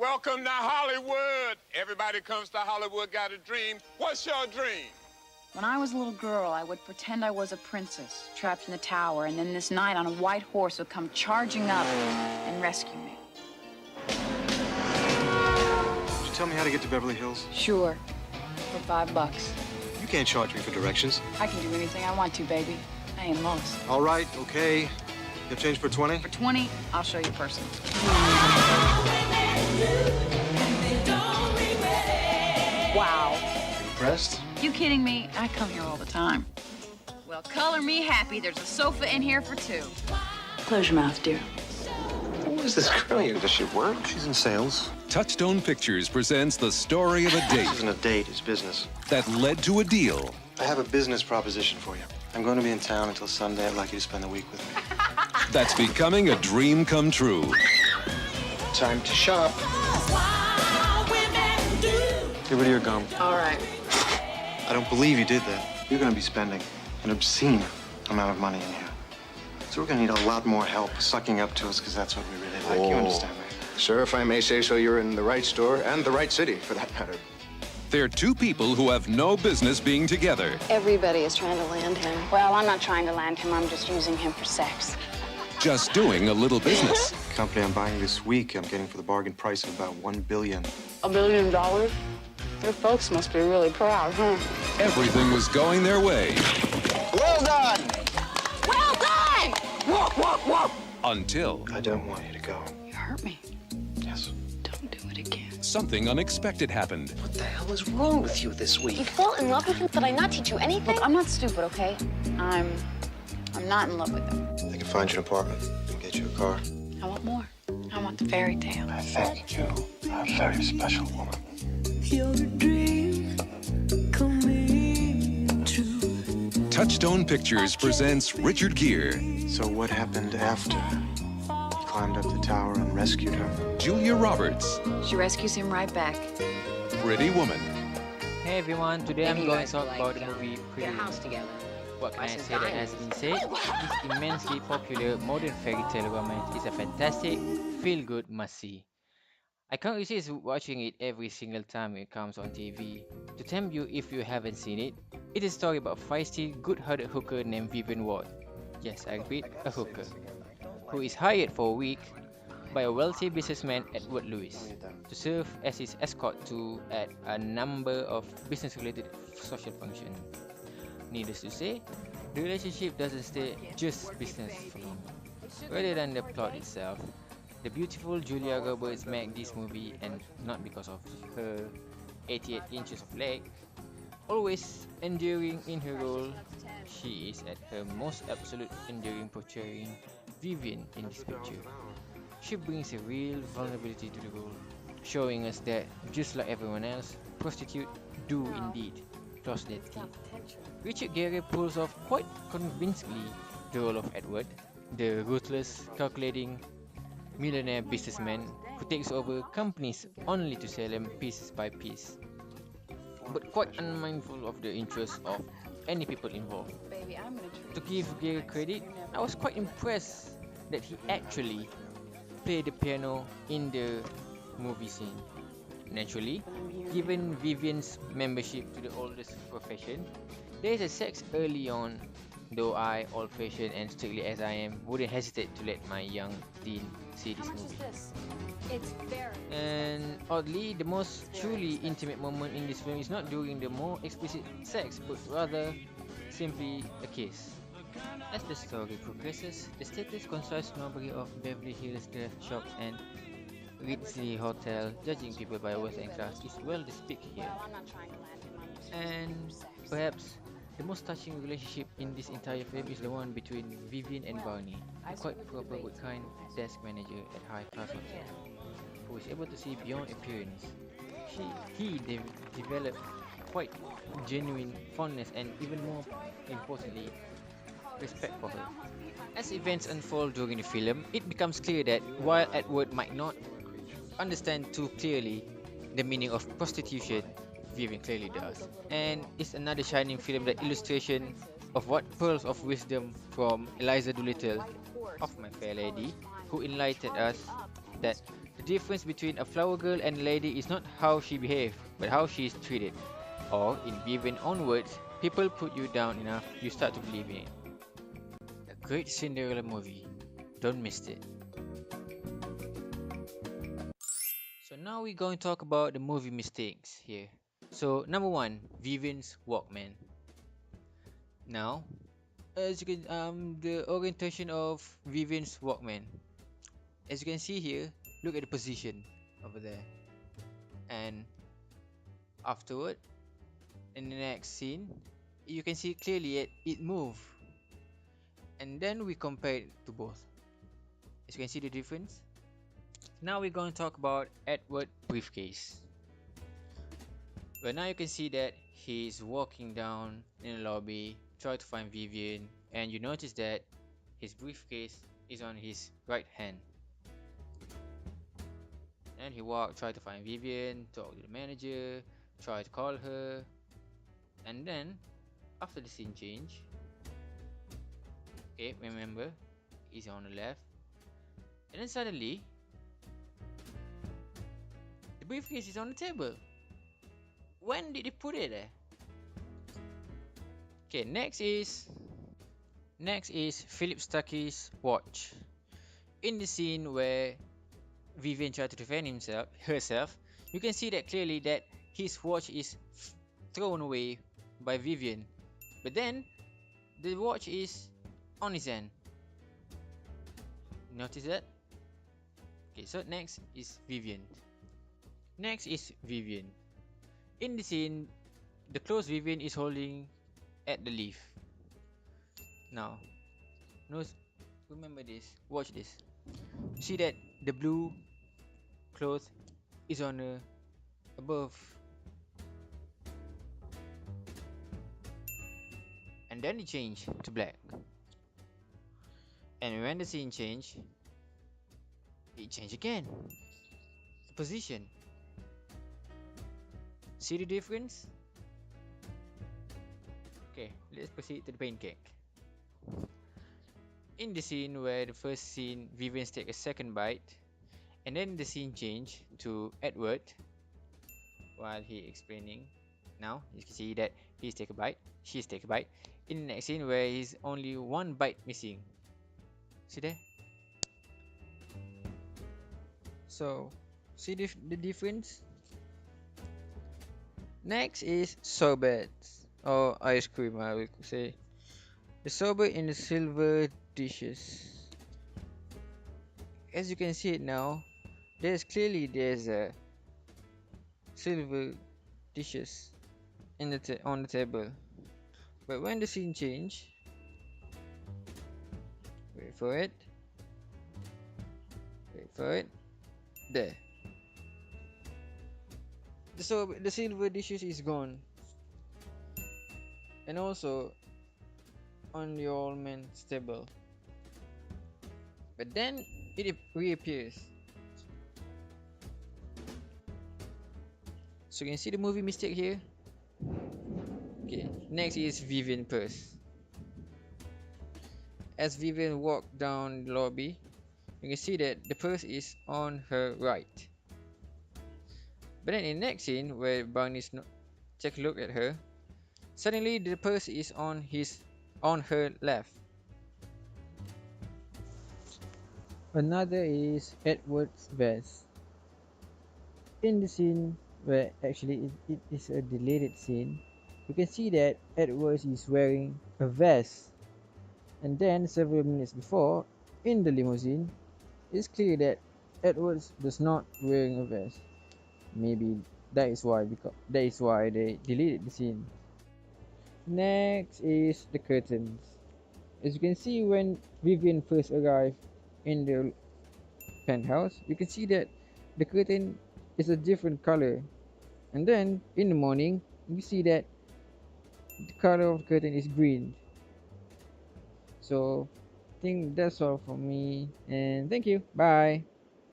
Welcome to Hollywood. Everybody comes to Hollywood, got a dream. What's your dream? When I was a little girl, I would pretend I was a princess trapped in the tower, and then this knight on a white horse would come charging up and rescue me. Could you tell me how to get to Beverly Hills? Sure. For $5. You can't charge me for directions. I can do anything I want to, baby. I ain't lost. All right, okay. You have change for 20? For 20, I'll show you personally. Wow. Impressed? You kidding me? I come here all the time. Well, color me happy. There's a sofa in here for two. Close your mouth, dear. Who is this girl here? Does she work? She's in sales. Touchstone Pictures presents the story of a date This isn't a date, it's business. that led to a deal. I have a business proposition for you. I'm going to be in town until Sunday. I'd like you to spend the week with me. That's becoming a dream come true. Time to shop. Get rid of your gum. All right. I don't believe you did that. You're going to be spending an obscene amount of money in here. So we're going to need a lot more help sucking up to us because that's what we really like. You understand me? Sir, if I may say so, you're in the right store and the right city, for that matter. They're two people who have no business being together. Everybody is trying to land him. Well, I'm not trying to land him. I'm just using him for sex. Just doing a little business. The company I'm buying this week, I'm getting for the bargain price of about $1 billion. $1 billion? Your folks must be really proud, huh? Everything was going their way Well done! Well done! Whoa, whoa, whoa! until I don't want you to go. You hurt me. Yes. Don't do it again. something unexpected happened. What the hell is wrong with you this You week? fell in love with him? Did I not teach you anything? Look, I'm not stupid, okay? I'm not in love with him. I can find you an apartment and get you a car. I want more. I want the fairy tale. I think you are a very special woman. Touchstone Pictures presents Richard Gere, So what happened after? He climbed up the tower and rescued her. Julia Roberts, She rescues him right back. Pretty Woman, Hey everyone, today I'm Maybe you going guys to talk would about like, the movie Get Pretty a house Woman. together. What can Buy I some say that has diamonds. been said? This immensely popular modern fairy tale romance is a fantastic, feel-good must-see. I can't resist watching it every single time it comes on TV. To tempt you if you haven't seen it, it is a story about a feisty, good-hearted hooker named Vivian Ward. Yes, I repeat, a hooker, who is hired for a week by a wealthy businessman Edward Lewis to serve as his escort to at a number of business-related social functions. Needless to say, the relationship doesn't stay just business for him. Rather than the plot itself, the beautiful Julia Roberts made this movie, and not because of her 88 inches of leg. Always enduring in her role, she is at her most absolute enduring portraying Vivian in this picture. She brings a real vulnerability to the role, showing us that, just like everyone else, prostitutes do indeed cross their teeth. Richard Gere pulls off quite convincingly the role of Edward, the ruthless, calculating millionaire businessman who takes over companies only to sell them piece by piece, but quite unmindful of the interests of any people involved. Baby, I'm gonna treat To give Gere credit, I was quite impressed that he actually played the piano in the movie scene. Naturally, given Vivian's membership to the oldest profession, there is a sex early on, though I, old-fashioned and strictly as I am, wouldn't hesitate to let my young teen see this movie. It's very. And oddly, the most truly intimate moment in this film is not during the more explicit sex, but rather simply a kiss. As the story progresses, the status concise snobbery of Beverly Hills dress shops and Ritzy Hotel, judging people by wealth and class, is well depicted here. I'm not trying to land him. I'm just. And perhaps the most touching relationship in this entire film is the one between Vivian and Barney, a quite proper but kind desk manager at high-class hotel, who is able to see beyond appearance. He developed quite genuine fondness and, even more importantly, respect for her. As events unfold during the film, it becomes clear that while Edward might not understand too clearly the meaning of prostitution, Vivian clearly does. And it's another shining film that illustration of what pearls of wisdom from Eliza Doolittle of My Fair Lady, who enlightened us that the difference between a flower girl and a lady is not how she behaves, but how she is treated. Or, in Vivian own words, people put you down enough, you start to believe in it. A great Cinderella movie. Don't miss it. So now we're going to talk about the movie mistakes here. So number one, Vivian's Walkman. Now, as you can the orientation of Vivian's Walkman. As you can see here, look at the position over there. And afterward, in the next scene, you can see clearly it move. And then we compare it to both. As you can see the difference. Now we're going to talk about Edward briefcase. Well, now you can see that he's walking down in the lobby, try to find Vivian, and you notice that his briefcase is on his right hand. And he walked, try to find Vivian, talk to the manager, try to call her, and then after the scene change, okay, remember, he's on the left, and then suddenly the briefcase is on the table. When did he put it there? Okay, next is Philip Stuckey's watch. In the scene where Vivian tried to defend herself, you can see that clearly that his watch is thrown away by Vivian. But then the watch is on his hand. Notice that? Okay, so next is Vivian. In the scene, the clothes Vivian is holding at the leaf. Now, remember this. Watch this. See that the blue cloth is on above, and then it changed to black. And when the scene changed, it changed again. Position. See the difference? Okay, let's proceed to the pancake. In the scene where the first scene Vivian take a second bite, and then the scene change to Edward while he explaining. Now you can see that she's take a bite. In the next scene where he's only one bite missing. See there? So see the difference? Next is sorbets or ice cream, I would say. The sorbet in the silver dishes. As you can see it now, there's a silver dishes in on the table. But when the scene change, wait for it, there. The silver dishes is gone, and also on the old man's table. But then it reappears. So you can see the movie mistake here. Okay, next is Vivian purse. As Vivian walked down the lobby, you can see that the purse is on her right. But then in the next scene where Barney's take a look at her, suddenly the purse is on her left. Another is Edward's vest. In the scene where actually it is a deleted scene, you can see that Edward is wearing a vest. And then several minutes before, in the limousine, it's clear that Edward does not wearing a vest. Maybe that is why they deleted the scene. Next is the curtains. As you can see, when Vivian first arrived in the penthouse, you can see that the curtain is a different color, and then in the morning you see that the color of the curtain is green. So I think that's all from me, and thank you. Bye.